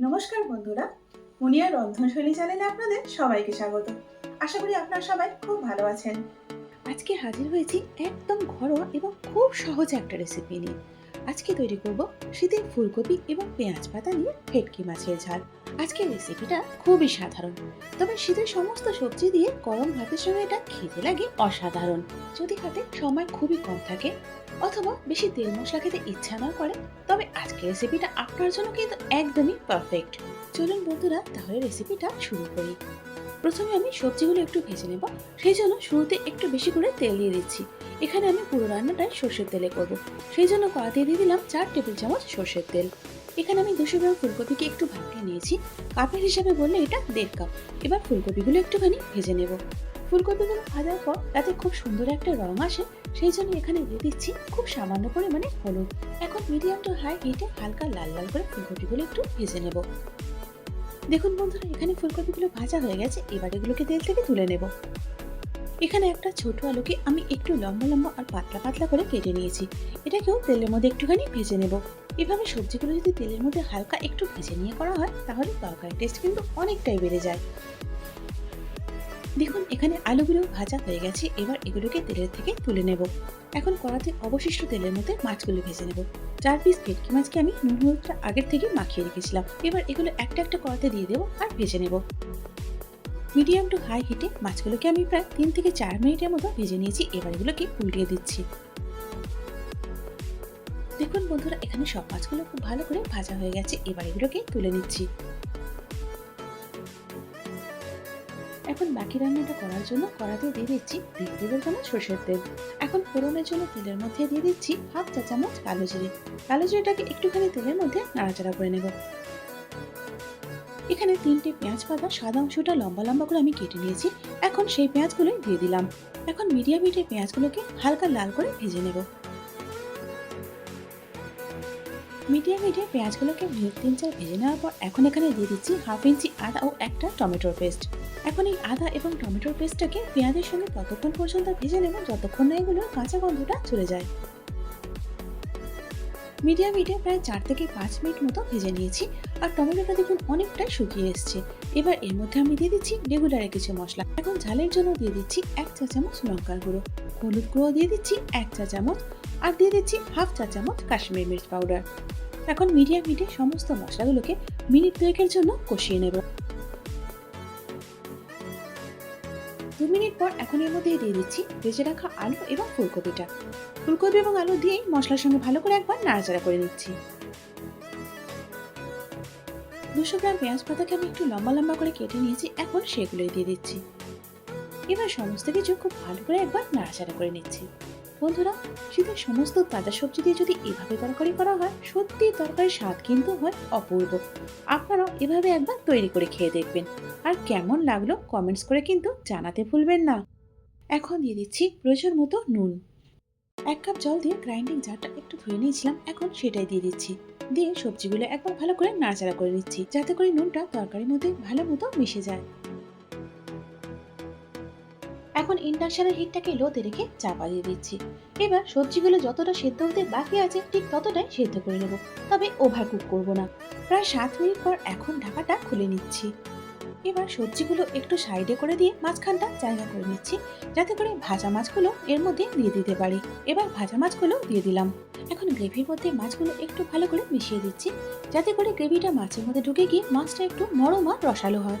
নমস্কার বন্ধুরা, মুনিয়া রন্ধনশৈলী চ্যানেলে আপনাদের সবাইকে স্বাগত। আশা করি আপনারা সবাই খুব ভালো আছেন। আজকে হাজির হয়েছি একদম ঘরোয়া এবং খুব সহজ একটা রেসিপি নিয়ে। আজকে তৈরি করব শীতের ফুলকপি এবং পেঁয়াজ পাতা নিয়ে ভেটকি মাছের ঝাল। আজকের রেসিপিটা খুবই সাধারণ, তবে শীতের সমস্ত সবজি দিয়ে গরম ভাতের সঙ্গে এটা খেতে লাগে অসাধারণ। যদি হাতে সময় খুবই কম থাকে অথবা বেশি তেল মশলা খেতে ইচ্ছা না করে, তবে আজকের রেসিপিটা আপনার জন্য কিন্তু একদমই পারফেক্ট। চলুন বন্ধুরা, তাহলে রেসিপিটা শুরু করি। প্রথমে আমি সবজিগুলো একটু ভেজে নেব, সেই জন্য শুরুতে একটু বেশি করে তেল দিয়ে দিচ্ছি। এখানে আমি পুরো রান্নাটাই সর্ষের তেলে করব, সেই জন্য কড়াতে দিয়ে দিলাম 4 টেবিল চামচ সর্ষের তেল। এখানে আমি 200 গ্রাম ফুলকপিকে একটু ভাপিয়ে নিয়েছি, কাপের হিসাবে বললে এটা 1.5 কাপ। এবার ফুলকপিগুলো একটুখানি ভেজে নেব। ফুলকপিগুলো ভাজার পর তাতে খুব সুন্দর একটা রং আসে, সেই জন্য এখানে দিয়ে দিচ্ছি খুব সামান্য পরিমাণে হলুদ। এখন মিডিয়াম টু হাই হিটে হালকা লাল লাল করে ফুলকপিগুলো একটু ভেজে নেব। দেখুন বন্ধুরা, এখানে ফুলকপিগুলো ভাজা হয়ে গেছে, এবার এগুলোকে তেল থেকে তুলে নেব। এখানে একটা ছোট আলুকে আমি একটু লম্বা লম্বা আর পাতলা পাতলা করে কেটে নিয়েছি, এটাকেও তেলের মধ্যে একটুখানি ভেজে নেব। এভাবে সবজিগুলো যদি তেলের মধ্যে হালকা একটু ভেজে নিয়ে করা হয়, তাহলে তরকারির টেস্ট কিন্তু অনেকটাই বেড়ে যায়। দেখুন এখানে আলুগুলো ভাজা হয়ে গেছে, এবার এগুলোকে তেলের থেকে তুলে নেব। এখন কড়াতে অবশিষ্ট তেলের মধ্যে মাছগুলো ভেজে নেব। 4 পিস ভেটকি মাছকে আমি নুন হলুদটা আগের থেকে মাখিয়ে রেখেছিলাম। এবার এগুলো একটা একটা কড়াতে দিয়ে দেবো আর ভেজে নেব। মিডিয়াম টু হাই হিটে মাছগুলোকে আমি প্রায় 3 থেকে 4 মিনিটের মতো ভেজে নিয়েছি। এবার এগুলোকে উল্টিয়ে দিচ্ছি। দেখুন বন্ধুরা, এখানে সব মাছগুলো খুব ভালো করে ভাজা হয়ে গেছে, এবার এগুলোকে তুলে নিচ্ছি। এখন বাকি রান্নাটা করার জন্য কড়াতে দিয়ে দিচ্ছি 2 টেবিল চামচ সরষের তেল। এখন ফোড়নের জন্য তেলের মধ্যে দিয়ে দিচ্ছি হাফ চা চামচ কালো জিরে। কালো জিরেটাকে একটুখানি তেলের মধ্যে নাড়াচাড়া করে নেব। এখানে 3টে পেঁয়াজ পাতা সাদা অংশটা লম্বা লম্বা করে আমি কেটে নিয়েছি, এখন সেই পেঁয়াজগুলোই দিয়ে দিলাম। এখন মিডিয়াম হিটে পেঁয়াজগুলোকে হালকা লাল করে ভেজে নেব। মিডিয়াম হিটে পেঁয়াজগুলোকে মিনিট 3-4 ভেজে নেওয়ার পর এখন এখানে দিয়ে দিচ্ছি হাফ ইঞ্চি আদা ও একটা টমেটোর পেস্ট। এখন এই আদা এবং টমেটোর পেস্টটাকে পেঁয়াজের সঙ্গে ততক্ষণ পর্যন্ত ভেজে নেব যতক্ষণ না এগুলোর কাঁচা গন্ধটা চলে যায়। মিডিয়াম হিটে প্রায় 4 থেকে 5 মিনিট মতো ভেজে নিয়েছি, আর টমেটোটা দেখুন অনেকটাই শুকিয়ে এসছে। এবার এর মধ্যে আমি দিয়ে দিচ্ছি রেগুলার কিছু মশলা। এখন ঝালের জন্য দিয়ে দিচ্ছি 1 চা চামচ লঙ্কার গুঁড়ো, হলুদ গুঁড়ো দিয়ে দিচ্ছি 1 চা চামচ, আর দিয়ে দিচ্ছি হাফ চা চামচ কাশ্মীরি মির্চ পাউডার। এখন মিডিয়াম হিটে সমস্ত মশলাগুলোকে মিনিট 2 জন্য কষিয়ে নেব। 2 মিনিট পর এখন এর মধ্যে দিয়ে দিচ্ছি ভেজে রাখা আলু এবং ফুলকপিটা। ফুলকপি এবং আলু দিয়ে মশলার সঙ্গে ভালো করে একবার নাড়াচাড়া করে নিচ্ছি। 200 গ্রাম পেঁয়াজ পাতাকে আমি একটু লম্বা লম্বা করে কেটে নিয়েছি, এখন সেগুলোই দিয়ে দিচ্ছি। এবার সমস্ত কিছু খুব ভালো করে একবার নাড়াচাড়া করে নিচ্ছি। বন্ধুরা, শীতের সমস্ত তাজা সবজি দিয়ে যদি এভাবে তরকারি করা হয়, সত্যি তরকারির স্বাদ কিন্তু হয় অপূর্ব। আপনারাও এভাবে একবার তৈরি করে খেয়ে দেখবেন, আর কেমন লাগলো কমেন্টস করে কিন্তু জানাতে ভুলবেন না। এখন দিয়ে দিচ্ছি প্রয়োজন মতো নুন। 1 কাপ জল দিয়ে গ্রাইন্ডিং জারটা একটু ধুয়ে নিয়েছিলাম, এখন সেটাই দিয়ে দিচ্ছি। দিয়ে সবজিগুলো একবার ভালো করে নাড়াচাড়া করে নিচ্ছি, যাতে করে নুনটা তরকারির মধ্যে ভালো মতো মিশে যায়। এখন ইন্ডাকশনের হিটটাকে লোতে রেখে চাপা দিয়ে দিচ্ছি। এবার সবজিগুলো যতটা সেদ্ধ হতে বাকি আছে ঠিক ততটাই সেদ্ধ করে নেব, তবে ওভার কুক করব না। প্রায় 7 মিনিট পর এখন ঢাকাটা খুলে নিচ্ছি। এবার সবজিগুলো একটু সাইডে করে দিয়ে মাঝখানটা জায়গা করে নিচ্ছি, যাতে করে ভাজা মাছগুলো এর মধ্যে দিয়ে দিতে পারি। এবার ভাজা মাছগুলো দিয়ে দিলাম। এখন গ্রেভির মধ্যে মাছগুলো একটু ভালো করে মিশিয়ে দিচ্ছি, যাতে করে গ্রেভিটা মাছের মধ্যে ঢুকে গিয়ে মাছটা একটু নরম আর রসালো হয়।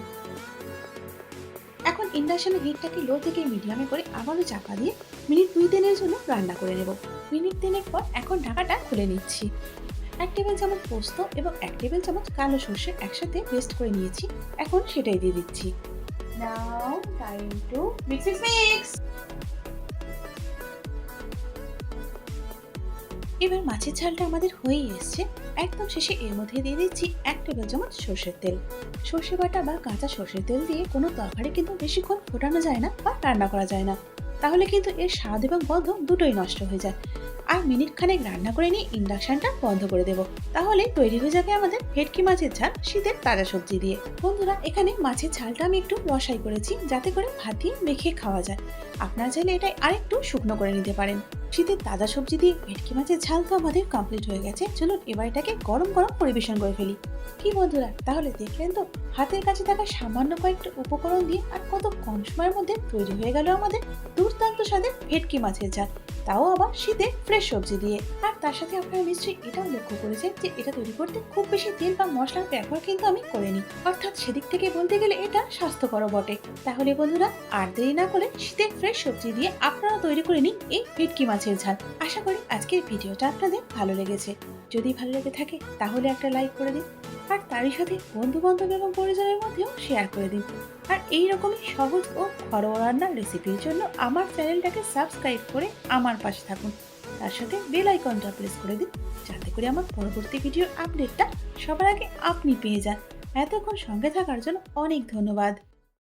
এখন ইন্ডাকশনের হিটটাকে লো থেকে মিডিয়ামে করে আবারও চাপা দিয়ে মিনিট 2-3 জন্য রান্না করে নেব। মিনিট 3 পর এখন ঢাকাটা খুলে নিচ্ছি। 1 টেবিল চামচ পোস্ত এবং 1 টেবিল চামচ কালো সর্ষে একসাথে পেস্ট করে নিয়েছি, এখন সেটাই দিয়ে দিচ্ছি। নাও টাইম টু মিক্স মিক্স। এবার মাছের ঝালটা আমাদের হয়েই এসছে। একদম শেষে এর মধ্যে দিয়ে দিচ্ছি 1 টেবিল চামচ সর্ষের তেল। সর্ষে বাটা বা কাঁচা সর্ষের তেল দিয়ে কোনো তরকারি কিন্তু বেশিক্ষণ ফোটানো যায় না বা রান্না করা যায় না, তাহলে কিন্তু এর স্বাদ এবং গন্ধ দুটোই নষ্ট হয়ে যায়। আর মিনিট খানেক রান্না করে নিয়ে ইন্ডাকশনটা বন্ধ করে দেব, তাহলে তৈরি হয়ে যাবে আমাদের ভেটকি মাছের ঝাল শীতের তাজা সবজি দিয়ে। বন্ধুরা, এখানে মাছের ঝালটা আমি একটু রসাই করেছি, যাতে করে ভাত দিয়ে মেখে খাওয়া যায়। আপনারা চাইলে এটাই আরেকটু শুকনো করে নিতে পারেন। শীতের তাজা সবজি দিয়ে ভেটকি মাছের ঝাল তো আমাদের কমপ্লিট হয়ে গেছে। চলুন এবার এটাকে গরম গরম পরিবেশন করে ফেলি। কি বন্ধুরা, তাহলে দেখলেন তো হাতের কাছে থাকা সামান্য কয়েকটা উপকরণ দিয়ে আর কত কম সময়ের মধ্যে তৈরি হয়ে গেল আমাদের দুর্দান্ত স্বাদের ভেটকি মাছের ঝাল, তাও আবার শীতে ফ্রেশ সবজি দিয়ে। আর তার সাথে আপনারা নিশ্চয়ই এটাও লক্ষ্য করেছেন যে এটা তৈরি করতে খুব বেশি তেল বা মশলার ব্যবহার কিন্তু আমি করিনি, অর্থাৎ সেদিক থেকে বলতে গেলে এটা স্বাস্থ্যকর বটে। তাহলে বন্ধুরা আর দেরি না করে শীতের ফ্রেশ সবজি দিয়ে আপনারা তৈরি করে নিন এই ভেটকি মাছের ঝাল। আশা করি আজকের ভিডিওটা আপনাদের ভালো লেগেছে। যদি ভালো লেগে থাকে তাহলে একটা লাইক করে দিন, আর তারই সাথে বন্ধু বান্ধব এবং পরিজনের মধ্যেও শেয়ার করে দিন। আর এইরকমই সহজ ও ঘরোয়া রান্নার রেসিপির জন্য আমার চ্যানেলটাকে সাবস্ক্রাইব করে আমার পাশে থাকুন। তার সাথে বেল আইকনটা প্রেস করে দিন, যাতে করে আমার পরবর্তী ভিডিওর আপডেটটা সবার আগে আপনি পেয়ে যান। এতক্ষণ সঙ্গে থাকার জন্য অনেক ধন্যবাদ।